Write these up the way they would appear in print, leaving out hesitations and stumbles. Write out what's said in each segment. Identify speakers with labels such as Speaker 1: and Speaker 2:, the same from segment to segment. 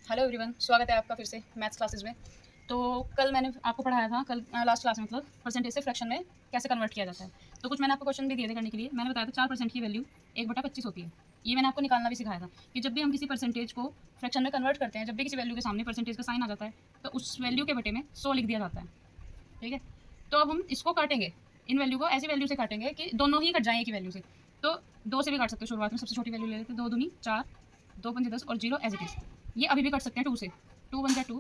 Speaker 1: Hello everyone, स्वागत है आपका फिर से मैथ्स क्लासेस में। तो कल मैंने आपको पढ़ाया था, कल लास्ट क्लास में मतलब परसेंटेज से फ्रैक्शन में कैसे कन्वर्ट किया जाता है। तो कुछ मैंने आपको क्वेश्चन भी दिए थे करने के लिए। मैंने बताया था 4% की वैल्यू 1/25 होती है। ये मैंने आपको निकालना भी सिखाया था कि जब भी हम किसी परसेंटेज को फ्रैक्शन में कन्वर्ट करते हैं, जब भी किसी वैल्यू के सामने परसेंटेज का साइन आ जाता है, तो उस वैल्यू के बटे में 100 लिख दिया जाता है। ठीक है, तो अब हम इसको काटेंगे, इन वैल्यू को ऐसी वैल्यू से काटेंगे कि दोनों ही कट जाएँ एक ही वैल्यू से। तो 2 से भी काट सकते हो, शुरुआत में सबसे छोटी वैल्यू ले लेते हैं, 2 दूनी 4, 2 पंजे 10 और 0 एज इट इज़। ये अभी भी कट सकते हैं 2 से, 2 1 जा 2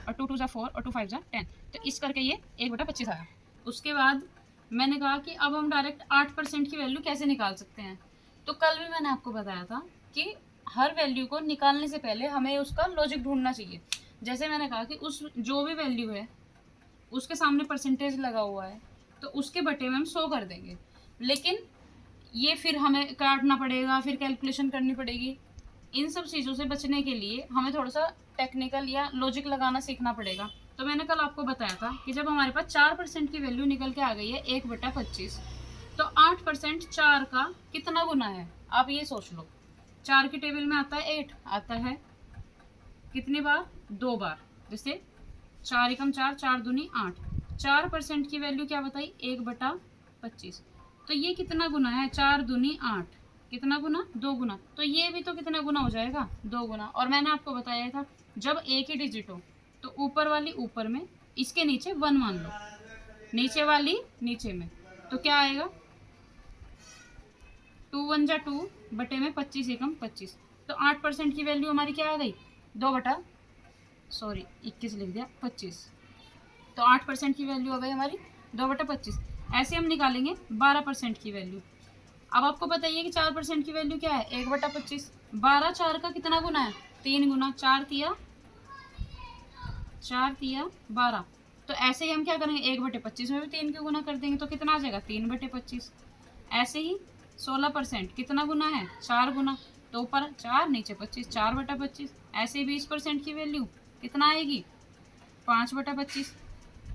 Speaker 1: और 2 2 जा 4 और 2 5 जा 10। तो इस करके ये 1/25 आया। उसके बाद मैंने कहा कि अब हम डायरेक्ट 8% की वैल्यू कैसे निकाल सकते हैं। तो कल भी मैंने आपको बताया था कि हर वैल्यू को निकालने से पहले हमें उसका लॉजिक ढूंढना चाहिए। जैसे मैंने कहा कि उस जो भी वैल्यू है उसके सामने परसेंटेज लगा हुआ है, तो उसके बटे में हम 100 कर देंगे। लेकिन ये फिर हमें काटना पड़ेगा, फिर कैलकुलेशन करनी पड़ेगी। इन सब चीज़ों से बचने के लिए हमें थोड़ा सा टेक्निकल या लॉजिक लगाना सीखना पड़ेगा। तो मैंने कल आपको बताया था कि जब हमारे पास 4% की वैल्यू निकल के आ गई है 1/25, तो 8% 4 का कितना गुना है, आप ये सोच लो। 4 की टेबल में आता है 8, आता है कितनी बार, 2 बार। जैसे 4 एकम 4, 4 दूनी 8। 4% की वैल्यू क्या बताई, 1/25। तो ये कितना गुना है, 4 दूनी 8, कितना गुना, 2 गुना। तो ये भी तो कितना गुना हो जाएगा, 2 गुना। और मैंने आपको बताया था जब एक ही डिजिट हो तो ऊपर वाली ऊपर में, इसके नीचे 1 मान लो, नीचे वाली नीचे में, तो क्या आएगा, 2 1 जा 2 बटे में 25 एकम 25। तो 8% की वैल्यू हमारी क्या आ गई, 21 लिख दिया 25। तो 8% की वैल्यू हो गई हमारी 2/25। ऐसे हम निकालेंगे 12% की वैल्यू। अब आपको बताइए कि 4% की वैल्यू क्या है, 1/25। 12 4 का कितना गुना है, 3 गुना। 4 तिया 12। तो ऐसे ही हम क्या करेंगे, 1/25 में भी 3 के गुना कर देंगे, तो कितना आ जाएगा, 3/25। ऐसे ही 16% कितना गुना है, 4 गुना। तो ऊपर 4 नीचे 25, 4/25। ऐसे ही 20% की वैल्यू कितना आएगी, 5/25।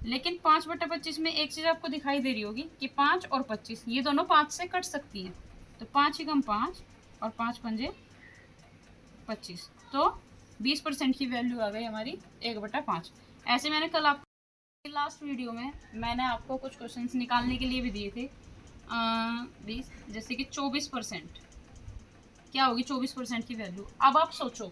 Speaker 1: लेकिन 5/25 में एक चीज़ आपको दिखाई दे रही होगी कि 5 और 25 ये दोनों 5 से कट सकती हैं। तो 5 एकम 5 और 5 पंजे 25। तो 20% की वैल्यू आ गई हमारी 1/5। ऐसे मैंने कल आपको लास्ट वीडियो में मैंने आपको कुछ क्वेश्चंस निकालने के लिए भी दिए थे। 20 जैसे कि 24% क्या होगी, 24% की वैल्यू। अब आप सोचो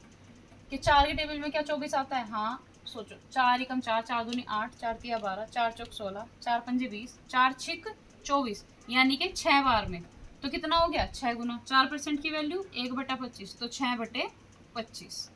Speaker 1: कि 4 के टेबल में क्या 24 आता है, हाँ सोचो। 4 एकम 4, 4 दूनी 8, 4 तिया 12, 4 चौक 16, 4 पंजे 20, 4 छिक 24, यानी कि 6 बार में। तो कितना हो गया, 6 गुना। 4% की वैल्यू 1/25, तो 6/25।